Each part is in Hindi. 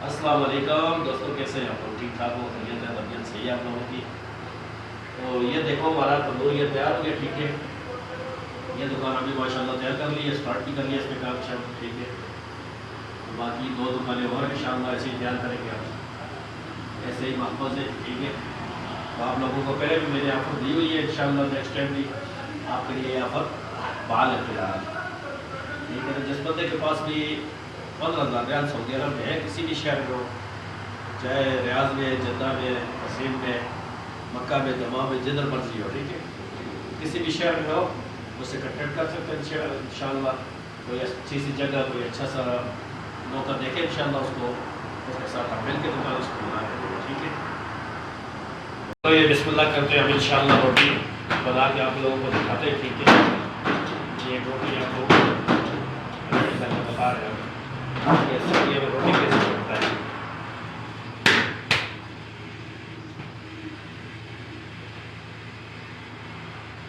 अस्सलाम वालेकुम दोस्तों, कैसे हैं आप लोग? ठीक ठाक हो? तबीयत है? तबीयत सही है आप लोगों की? तो ये देखो हमारा तंदूर ये तैयार हो गया, ठीक है। ये दुकान अभी माशाल्लाह तैयार कर ली है, स्टार्ट भी कर लिया इसमें काम शाम, ठीक है। तो बाकी 2 दुकानें और इंशाल्लाह ऐसे ही तैयार करेंगे हम, ऐसे ही महफूज है, ठीक है। तो आप लोगों को पहले भी मैंने ऑफ़र दी हुई है, इंशाल्लाह नेक्स्ट टाइम भी आपके लिए ये ऑफ़र बहाल है फिलहाल, ठीक है। जिस बंदे के पास भी 15,000 रियाल सऊदी अरब में है, किसी भी शहर में हो, चाहे रियाज में, जद्दा में, वसीम में, मक्का में, दमाम में, जिधर मर्जी हो, ठीक है। किसी भी शहर में हो उससे कॉन्टेक्ट कर सकते हैं इंशाल्लाह। कोई अच्छी सी जगह, कोई अच्छा सा मौका देखे इंशाल्लाह, उसको उसके साथ हम मिल के दुकान उसको बनाएंगे, ठीक है। तो ये बिस्मिल्लाह करते हैं हम इंशाल्लाह, रोटी बना के आप लोगों को दिखाते हैं, ठीक है। ये रोटी आपको बता रहे हैं ये रोटी कैसे बनता है।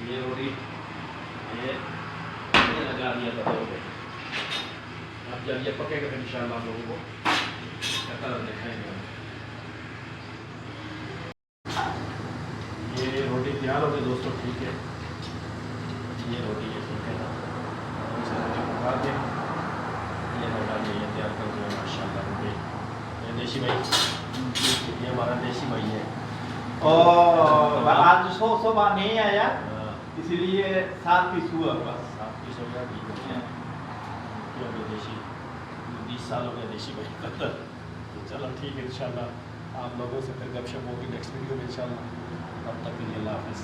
ये रोटी ये लगा दिया था तवे पे। अब जब ये पकेगा फिर इंशाल्लाह आप लोगों को कलर दिखाएंगे। ये रोटी तैयार हो गई दोस्तों, ठीक है। ये रोटी है, ठीक है ना, इसे रोटी पका के ये लगा दिया, ये तैयार कर दिया माशाल्लाह रोटी। ये देसी भाई, ये हमारा देसी भाई है। और आज सुबह नहीं आया, हाँ, इसलिए 7 पीस हुआ बस। 7 पीस हो गया, ठीक हो गया। क्यों हो गया देसी, 20 साल हो गया देसी भाई का। तो चलो ठीक है, इंशाल्लाह आप लोगों से फिर गपशप होगी नेक्स्ट वीडियो में इंशाल्लाह। तब तक के लिए अल्लाह हाफ़िज़।